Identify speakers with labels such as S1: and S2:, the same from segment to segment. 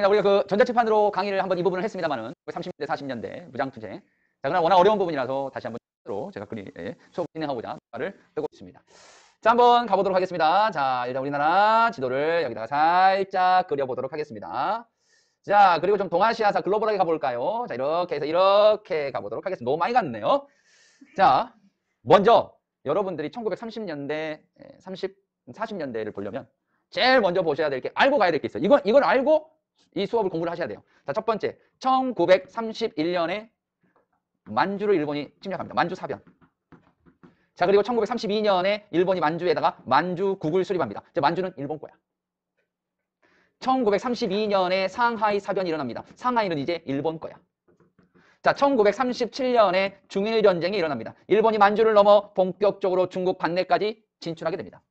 S1: 우리가 그 전자칠판으로 강의를 한번 이 부분을 했습니다만은 30년대, 40년대 무장투쟁. 자, 그러나 워낙 어려운 부분이라서 다시 한번 제가 수업 진행하고자 말을 빼고 있습니다. 자, 한번 가보도록 하겠습니다. 자, 일단 우리나라 지도를 여기다가 살짝 그려보도록 하겠습니다. 자, 그리고 좀 동아시아사 글로벌하게 가볼까요? 자, 이렇게 해서 이렇게 가보도록 하겠습니다. 너무 많이 갔네요. 자, 먼저 여러분들이 1930년대, 40년대를 보려면 제일 먼저 보셔야 될 게 알고 가야 될 게 있어요. 이걸 알고 이 수업을 공부를 하셔야 돼요. 자, 첫 번째, 1931년에 만주를 일본이 침략합니다. 만주 사변. 자, 그리고 1932년에 일본이 만주에다가 만주국을 수립합니다. 이제 만주는 일본 거야. 1932년에 상하이 사변이 일어납니다. 상하이는 이제 일본 거야. 자, 1937년에 중일전쟁이 일어납니다. 일본이 만주를 넘어 본격적으로 중국 관내까지 진출하게 됩니다.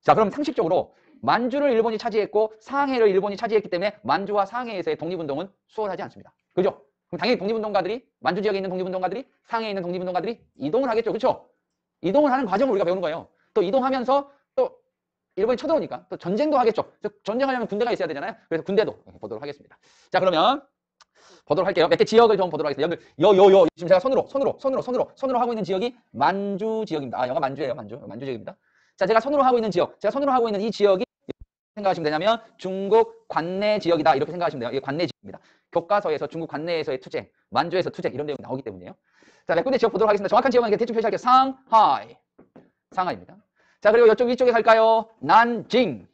S1: 자, 그럼 상식적으로 만주를 일본이 차지했고 상해를 일본이 차지했기 때문에 만주와 상해에서의 독립운동은 수월하지 않습니다. 그죠? 그럼 당연히 독립운동가들이, 만주 지역에 있는 독립운동가들이, 상해에 있는 독립운동가들이 이동을 하겠죠. 그렇죠? 이동을 하는 과정을 우리가 배우는 거예요. 또 이동하면서 또 일본이 쳐들어오니까 또 전쟁도 하겠죠. 전쟁하려면 군대가 있어야 되잖아요. 그래서 군대도 보도록 하겠습니다. 자, 그러면 보도록 할게요. 몇 개 지역을 좀 보도록 하겠습니다. 여기 지금 제가 손으로 하고 있는 지역이 만주 지역입니다. 아, 여기가 만주예요. 만주 지역입니다. 자, 제가 손으로 하고 있는 지역, 제가 손으로 하고 있는 이 지역이 생각하시면 되냐면 중국 관내 지역이다 이렇게 생각하시면 돼요. 이게 관내 지역입니다. 교과서에서 중국 관내에서의 투쟁, 만주에서 투쟁 이런 내용이 나오기 때문이에요. 자, 몇 군데 지역 보도록 하겠습니다. 정확한 지역은 대충 표시할게요. 상하이입니다. 자, 그리고 이쪽 위쪽에 갈까요? 난징.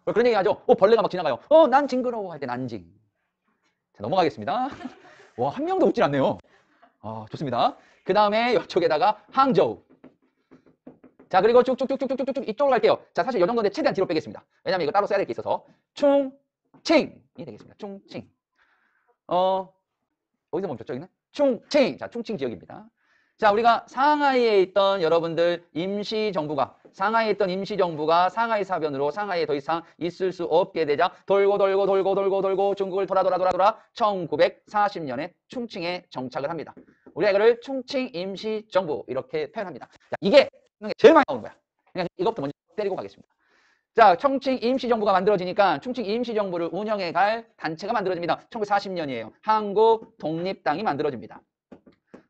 S1: 그런 얘기 하죠. 벌레가 막 지나가요. 난 징그러워 할 때 난징. 자, 넘어가겠습니다. 와, 한 명도 웃질 않네요. 좋습니다. 그 다음에 이쪽에다가 항저우. 자, 그리고 쭉쭉쭉쭉쭉쭉 이쪽으로 갈게요. 자, 사실 이 정도인데 최대한 뒤로 빼겠습니다. 왜냐면 이거 따로 써야 될 게 있어서. 충칭이 되겠습니다. 충칭. 어디서 멈췄죠? 여기는? 충칭. 자, 충칭 지역입니다. 자, 우리가 상하이에 있던 여러분들 상하이에 있던 임시정부가 상하이 사변으로 상하이에 더 이상 있을 수 없게 되자 돌고 중국을 돌아 1940년에 충칭에 정착을 합니다. 우리가 이거를 충칭 임시정부 이렇게 표현합니다. 자, 이게 제일 많이 나오는 거야. 그냥 이것부터 먼저 때리고 가겠습니다. 자, 충칭 임시정부가 만들어지니까 충칭 임시정부를 운영해 갈 단체가 만들어집니다. 1940년이에요. 한국 독립당이 만들어집니다.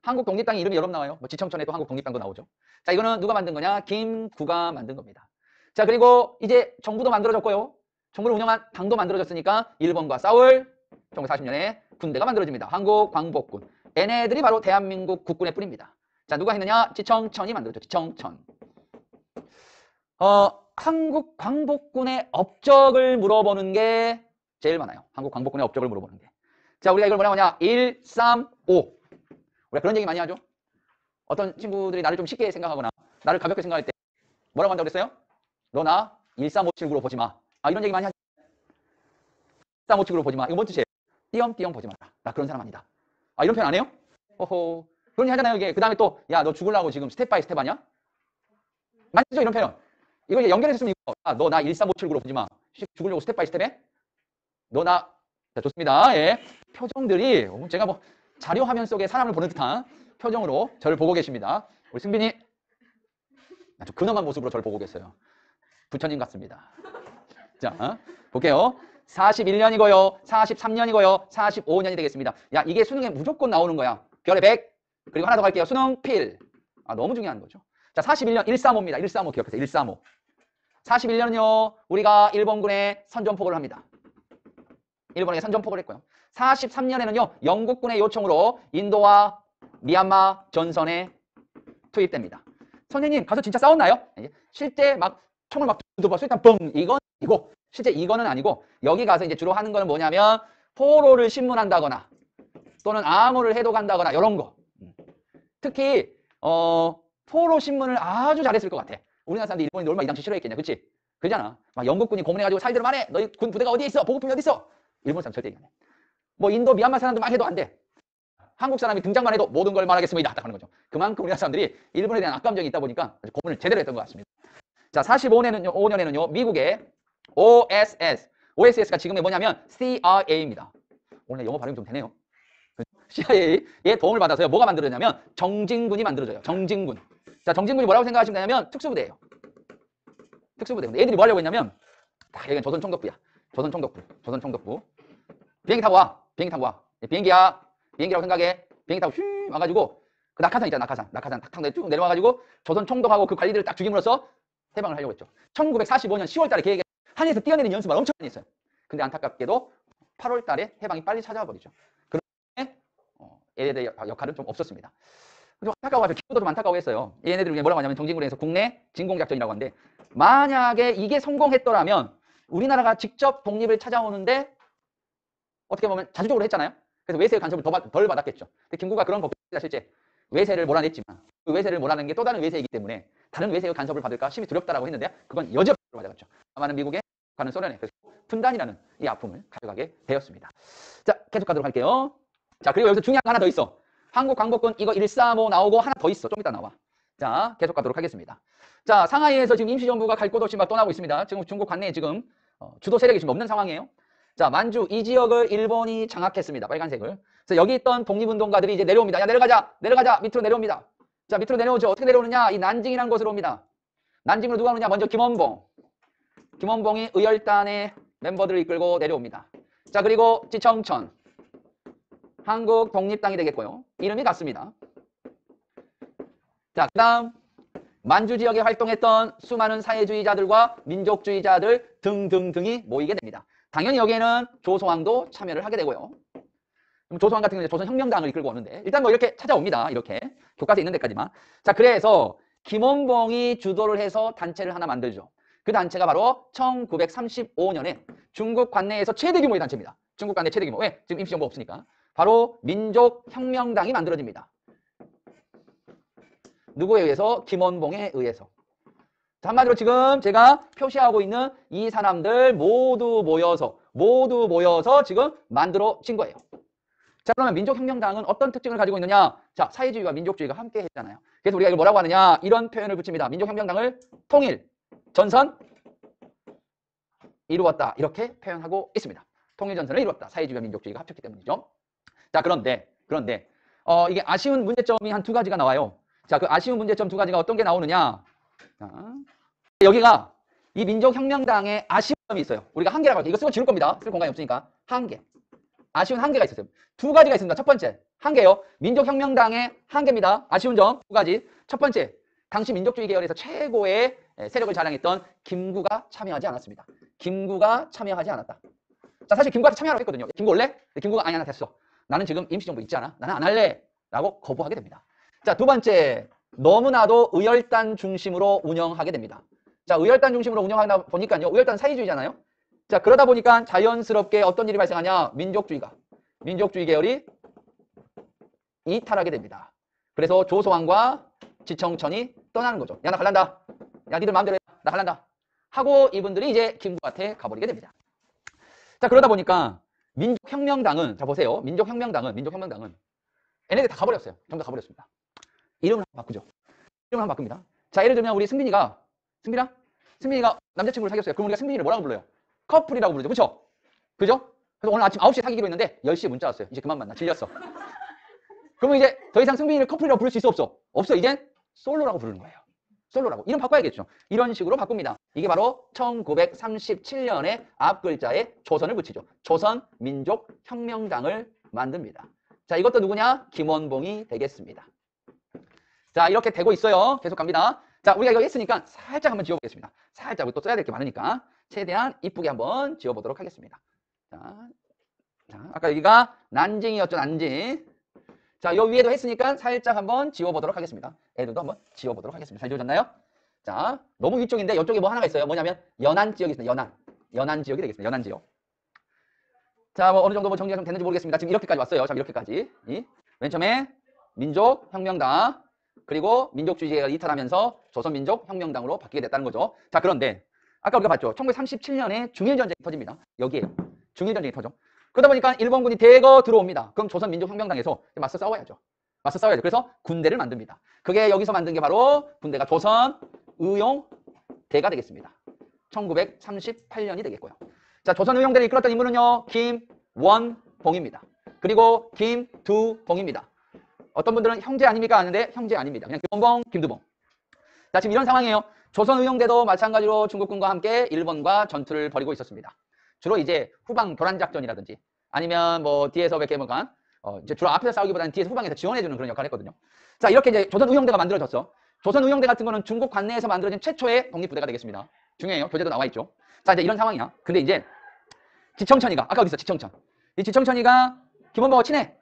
S1: 한국 독립당이 이름이 여러 번 나와요. 뭐 지청천에도 한국 독립당도 나오죠. 자, 이거는 누가 만든 거냐? 김구가 만든 겁니다. 자, 그리고 이제 정부도 만들어졌고요. 정부를 운영한 당도 만들어졌으니까 일본과 싸울 1940년에 군대가 만들어집니다. 한국 광복군. 얘네들이 바로 대한민국 국군의 뿌리입니다. 자, 누가 했느냐? 지청천이 만들었죠. 지청천. 한국 광복군의 업적을 물어보는 게 제일 많아요. 한국 광복군의 업적을 물어보는 게. 자, 우리가 이걸 뭐라고 하냐? 135. 우리가 그런 얘기 많이 하죠. 어떤 친구들이 나를 좀 쉽게 생각하거나 나를 가볍게 생각할 때 뭐라고 한다고 그랬어요? 너 나 13579로 보지 마. 이런 얘기 많이 하죠. 13579로 보지 마. 이거 뭔 뜻이에요? 띄엄띄엄 보지 마라. 나 그런 사람 아니다. 이런 표현 안 해요? 호호. 그런 얘기 하잖아요. 이게. 그 다음에 또 야, 너 죽으려고 지금 스텝 바이 스텝 하냐? 맞죠? 이런 표현. 이거 이제 연결해서 쓰면 너 나 13579로 보지 마. 죽으려고 스텝 바이 스텝해? 너 나. 자, 좋습니다. 예. 표정들이 제가 뭐 자료 화면 속에 사람을 보는 듯한 표정으로 저를 보고 계십니다. 우리 승빈이 아주 근엄한 모습으로 저를 보고 계세요. 부처님 같습니다. 자, 볼게요. 41년이고요. 43년이고요. 45년이 되겠습니다. 야, 이게 수능에 무조건 나오는 거야. 별의 100. 그리고 하나 더 갈게요. 수능 필. 너무 중요한 거죠. 자, 41년 135입니다. 135 기억하세요. 135. 41년은요. 우리가 일본군에 선전포고를 합니다. 일본에게 선전포고를 했고요. 43년에는요. 영국군의 요청으로 인도와 미얀마 전선에 투입됩니다. 선생님 가서 진짜 싸웠나요? 실제 막 총을 막 두고 일단 뻥 이건 이고 실제 이거는 아니고 여기 가서 이제 주로 하는 거는 뭐냐면 포로를 신문한다거나 또는 암호를 해독한다거나 이런 거. 특히 포로 신문을 아주 잘했을 것 같아. 우리나라 사람들이 일본인들 얼마나 이 당시 싫어했겠냐, 그렇지? 그러잖아. 막 영국군이 고문해가지고 살들 말해. 너희 군 부대가 어디에 있어? 보급품이 어디 있어? 일본 사람 절대 얘기 안 해. 뭐 인도, 미얀마 사람들만 해도 안 돼. 한국 사람이 등장만 해도 모든 걸 말하겠습니다. 딱 하는 거죠. 그만큼 우리나라 사람들이 일본에 대한 악감정이 있다 보니까 고문을 제대로 했던 것 같습니다. 자, 45년에는요, 미국의 OSS가 지금의 뭐냐면 CIA입니다. 오늘 영어 발음이 좀 되네요. CIA의 도움을 받아서요, 뭐가 만들어졌냐면 정진군이 만들어져요. 정진군. 자, 정진군이 뭐라고 생각하시면 되냐면 특수부대예요. 특수부대. 근데 애들이 뭐 하려고 했냐면, 다 여기는 조선 총독부야. 조선 총독부. 조선 총독부. 비행기 타고 와. 비행기 타고 와. 비행기야. 비행기라고 생각해. 비행기 타고 휘 와가지고 그 낙하산 있잖아. 낙하산 탁탁 쭉 내려와가지고 조선 총독하고 그 관리들을 딱 죽임으로써 해방을 하려고 했죠. 1945년 10월 달에 계획에 한에서 뛰어내리는 연습을 엄청 많이 했어요. 근데 안타깝게도 8월 달에 해방이 빨리 찾아와 버리죠. 그런데 얘네들의 역할은 좀 없었습니다. 좀 안타까워가지고 기부도 좀 안타까워했어요. 얘네들이 뭐라고 하냐면 정진군에서 국내 진공작전이라고 하는데 만약에 이게 성공했더라면 우리나라가 직접 독립을 찾아오는데 어떻게 보면 자주적으로 했잖아요. 그래서 외세의 간섭을 덜 받았겠죠. 근데 김구가 그런 걱정이 실제 외세를 몰아냈지만 그 외세를 몰아낸 게 또 다른 외세이기 때문에 다른 외세의 간섭을 받을까 심히 두렵다라고 했는데 그건 여지없이 맞아갔죠. 아마는 미국에 가는 소련에 그래서 분단이라는 이 아픔을 가져가게 되었습니다. 자, 계속 가도록 할게요. 자, 그리고 여기서 중요한 거 하나 더 있어. 한국 광복군 이거 135 나오고 하나 더 있어. 좀 이따 나와. 자, 계속 가도록 하겠습니다. 자, 상하이에서 지금 임시정부가 갈 곳 없이 막 떠나고 있습니다. 지금 중국 관내에 지금 주도 세력이 지금 없는 상황이에요. 자, 만주 이 지역을 일본이 장악했습니다. 빨간색을. 그래서 여기 있던 독립운동가들이 이제 내려옵니다. 야, 내려가자. 밑으로 내려옵니다. 자, 밑으로 내려오죠. 어떻게 내려오느냐? 이 난징이라는 곳으로 옵니다. 난징으로 누가 오느냐? 먼저 김원봉. 김원봉이 의열단의 멤버들을 이끌고 내려옵니다. 자, 그리고 지청천. 한국 독립당이 되겠고요. 이름이 같습니다. 자, 그 다음 만주 지역에 활동했던 수많은 사회주의자들과 민족주의자들 등등등이 모이게 됩니다. 당연히 여기에는 조소왕도 참여를 하게 되고요. 조소왕 같은 경우는 조선혁명당을 이끌고 오는데 일단 뭐 이렇게 찾아옵니다. 이렇게 교과서에 있는 데까지만. 자, 그래서 김원봉이 주도를 해서 단체를 하나 만들죠. 그 단체가 바로 1935년에 중국 관내에서 최대 규모의 단체입니다. 중국 관내 최대 규모. 왜? 지금 임시정부 없으니까. 바로 민족혁명당이 만들어집니다. 누구에 의해서? 김원봉에 의해서. 자, 한마디로 지금 제가 표시하고 있는 이 사람들 모두 모여서 지금 만들어진 거예요. 자, 그러면 민족혁명당은 어떤 특징을 가지고 있느냐? 자, 사회주의와 민족주의가 함께 했잖아요. 그래서 우리가 이걸 뭐라고 하느냐? 이런 표현을 붙입니다. 민족혁명당을 통일, 전선, 이루었다. 이렇게 표현하고 있습니다. 통일전선을 이루었다. 사회주의와 민족주의가 합쳤기 때문이죠. 자, 그런데 이게 아쉬운 문제점이 한 두 가지가 나와요. 자, 그 아쉬운 문제점 두 가지가 어떤 게 나오느냐? 자, 여기가 이 민족혁명당의 아쉬운 점이 있어요. 우리가 한계라고 할게요. 이거 쓰고 지울 겁니다. 쓸 공간이 없으니까. 한계. 아쉬운 한계가 있었어요. 두 가지가 있습니다. 첫 번째, 한계요. 민족혁명당의 한계입니다. 아쉬운 점 두 가지. 첫 번째, 당시 민족주의 계열에서 최고의 세력을 자랑했던 김구가 참여하지 않았습니다. 김구가 참여하지 않았다. 자, 사실 김구가 참여하라고 했거든요. 김구 올래? 김구가 아니야, 나 됐어. 나는 지금 임시정부 있지 않아? 나는 안 할래. 라고 거부하게 됩니다. 자, 두 번째, 너무나도 의열단 중심으로 운영하게 됩니다. 자, 의열단 중심으로 운영하다 보니까요. 의열단 사회주의잖아요. 자, 그러다 보니까 자연스럽게 어떤 일이 발생하냐? 민족주의 계열이 이탈하게 됩니다. 그래서 조소왕과 지청천이 떠나는 거죠. 야, 나 갈란다. 야, 니들 마음대로 해. 나 갈란다. 하고 이분들이 이제 김구한테 가버리게 됩니다. 자, 그러다 보니까 민족혁명당은, 자, 보세요. 민족혁명당은 얘네들 다 가버렸어요. 전부 다 가버렸습니다. 이름을 한번 바꾸죠. 이름을 한번 바꿉니다. 자, 예를 들면 우리 승빈이가 남자친구를 사귀었어요. 그럼 우리가 승빈이를 뭐라고 불러요? 커플이라고 부르죠. 그렇죠? 그죠? 그래서 오늘 아침 9시에 사귀기로 했는데 10시에 문자 왔어요. 이제 그만 만나. 질렸어. 그러면 이제 더 이상 승빈이를 커플이라고 부를 수 있어? 없어? 없어. 이젠 솔로라고 부르는 거예요. 솔로라고. 이름 바꿔야겠죠. 이런 식으로 바꿉니다. 이게 바로 1937년에 앞 글자에 조선을 붙이죠. 조선민족혁명당을 만듭니다. 자, 이것도 누구냐? 김원봉이 되겠습니다. 자, 이렇게 되고 있어요. 계속 갑니다. 자, 우리가 이거 했으니까 살짝 한번 지워보겠습니다. 살짝, 우리 또 써야 될 게 많으니까 최대한 이쁘게 한번 지워보도록 하겠습니다. 자, 아까 여기가 난징이었죠, 난징. 자, 요 위에도 했으니까 살짝 한번 지워보도록 하겠습니다. 애들도 한번 지워보도록 하겠습니다. 잘 지워졌나요? 자, 너무 위쪽인데 이쪽에 뭐 하나가 있어요. 뭐냐면 연안 지역이 있습니다. 연안 지역이 되겠습니다. 연안 지역. 자, 뭐 어느 정도 뭐 정리가 좀 됐는지 모르겠습니다. 지금 이렇게까지 왔어요. 자, 이렇게까지. 맨 처음에 민족혁명당, 그리고 민족주의가 이탈하면서 조선민족혁명당으로 바뀌게 됐다는 거죠. 자, 그런데 아까 우리가 봤죠. 1937년에 중일전쟁이 터집니다. 여기에요. 중일전쟁이 터져. 그러다 보니까 일본군이 대거 들어옵니다. 그럼 조선민족혁명당에서 맞서 싸워야죠. 맞서 싸워야죠. 그래서 군대를 만듭니다. 그게 여기서 만든 게 바로 군대가 조선의용대가 되겠습니다. 1938년이 되겠고요. 자, 조선의용대를 이끌었던 인물은요. 김원봉입니다. 그리고 김두봉입니다. 어떤 분들은 형제 아닙니까? 하는데 형제 아닙니다. 그냥 김원봉, 김두봉. 자, 지금 이런 상황이에요. 조선의용대도 마찬가지로 중국군과 함께 일본과 전투를 벌이고 있었습니다. 주로 이제 후방 교란 작전이라든지 아니면 뭐 뒤에서 이렇게 뭐가 이제 주로 앞에서 싸우기보다는 뒤에서 후방에서 지원해주는 그런 역할을 했거든요. 자, 이렇게 이제 조선의용대가 만들어졌어. 조선의용대 같은 거는 중국 관내에서 만들어진 최초의 독립부대가 되겠습니다. 중요해요. 교재도 나와 있죠. 자, 이제 이런 상황이야. 근데 이제 지청천이가 아까 어디 있어? 지청천. 이 지청천이가 김원봉하고 친해.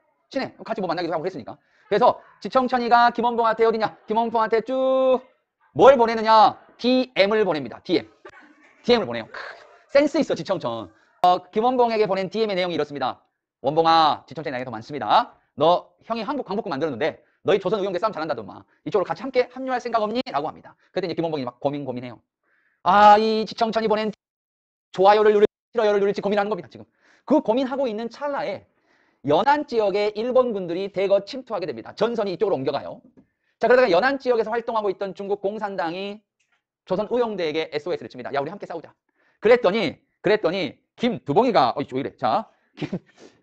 S1: 같이 뭐 만나기도 하고 그랬으니까. 그래서 지청천이가 김원봉한테 어디냐? 김원봉한테 쭉 뭘 보내느냐? DM을 보냅니다. DM을 보내요. 센스 있어, 지청천. 김원봉에게 보낸 DM의 내용이 이렇습니다. 원봉아, 지청천이 나이가 더 많습니다. 너 형이 한국 광복군 만들었는데 너희 조선의용대 싸움 잘한다더만 이쪽으로 같이 함께 합류할 생각 없니? 라고 합니다. 그때 이제 김원봉이 막 고민해요. 아, 이 지청천이 보낸 좋아요를 누릴지 싫어요를 누릴지 고민하는 겁니다. 지금 그 고민하고 있는 찰나에 연안 지역에 일본군들이 대거 침투하게 됩니다. 전선이 이쪽으로 옮겨가요. 자, 그러다가 연안 지역에서 활동하고 있던 중국 공산당이 조선의용대에게 SOS를 칩니다. 야, 우리 함께 싸우자. 그랬더니 김두봉이가 왜 이래? 자,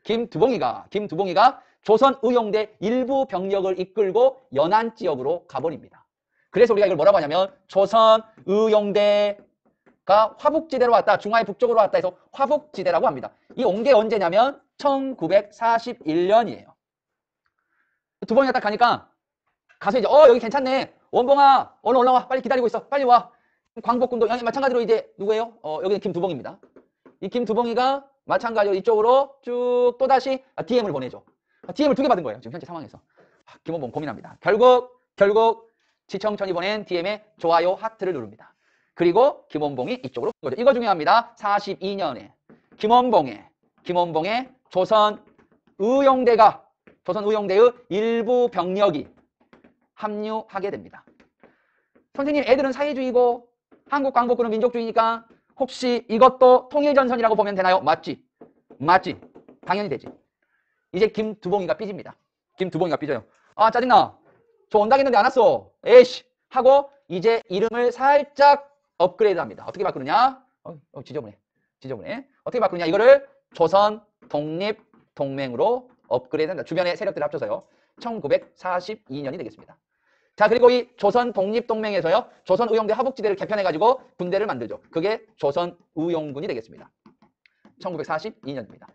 S1: 김두봉이가 조선의용대 일부 병력을 이끌고 연안 지역으로 가버립니다. 그래서 우리가 이걸 뭐라고 하냐면 조선의용대가 화북지대로 왔다, 중화의 북쪽으로 왔다 해서 화북지대라고 합니다. 이 온 게 언제냐면 1941년이에요. 두봉이가 딱 가니까 가서 이제 여기 괜찮네. 원봉아 얼른 올라와. 빨리 기다리고 있어. 빨리 와. 광복군도 마찬가지로 이제 누구예요? 여기는 김두봉입니다. 이 김두봉이가 마찬가지로 이쪽으로 쭉 또다시 DM을 보내죠. DM을 2개 받은 거예요. 지금 현재 상황에서. 김원봉 고민합니다. 결국 지청천이 보낸 DM에 좋아요 하트를 누릅니다. 그리고 김원봉이 이쪽으로 온 거죠. 이거 중요합니다. 42년에 김원봉의 조선의용대의 일부 병력이 합류하게 됩니다. 선생님, 애들은 사회주의고 한국 광복군은 민족주의니까 혹시 이것도 통일전선이라고 보면 되나요? 맞지. 당연히 되지. 이제 김두봉이가 삐집니다. 김두봉이가 삐져요. 아, 짜증나. 저 온다겠는데 안 왔어. 에이씨. 하고 이제 이름을 살짝 업그레이드합니다. 어떻게 바꾸느냐? 지저분해. 어떻게 바꾸느냐? 이거를 조선 독립동맹으로 업그레이드한다. 주변의 세력들 합쳐서요. 1942년이 되겠습니다. 자, 그리고 이 조선 독립동맹에서요, 조선의용대 하북지대를 개편해가지고 군대를 만들죠. 그게 조선의용군이 되겠습니다. 1942년입니다.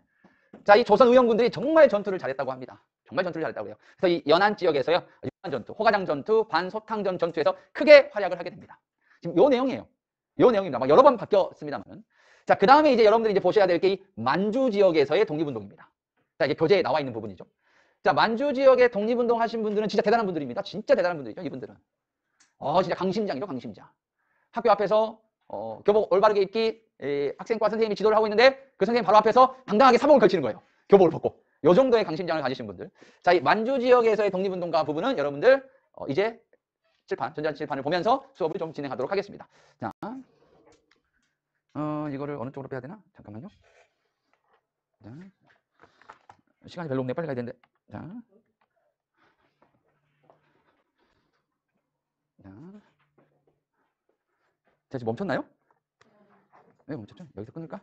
S1: 자, 이 조선의용군들이 정말 전투를 잘했다고 합니다. 정말 전투를 잘했다고 해요. 그래서 이 연안 지역에서요, 연안 전투, 호가장 전투, 반소탕전 전투에서 크게 활약을 하게 됩니다. 지금 요 내용이에요. 요 내용입니다. 막 여러 번 바뀌었습니다만. 자, 그 다음에 이제 여러분들이 이제 보셔야 될 게 이 만주 지역에서의 독립운동입니다. 자, 이게 교재에 나와 있는 부분이죠. 자, 만주 지역에 독립운동 하신 분들은 진짜 대단한 분들입니다. 진짜 대단한 분들이죠, 이분들은. 진짜 강심장이죠, 강심장. 학교 앞에서 교복 올바르게 입기 학생과 선생님이 지도를 하고 있는데 그 선생님 바로 앞에서 당당하게 사복을 걸치는 거예요. 교복을 벗고. 요 정도의 강심장을 가지신 분들. 자, 이 만주 지역에서의 독립운동가 부분은 여러분들 이제 전자책 칠판을 보면서 수업을 좀 진행하도록 하겠습니다. 자, 이거를 어느 쪽으로 빼야 되나? 잠깐만요. 자, 시간이 별로 없네. 빨리 가야 되는데. 자, 제가 지금 멈췄나요? 네, 멈췄죠? 여기서 끊을까?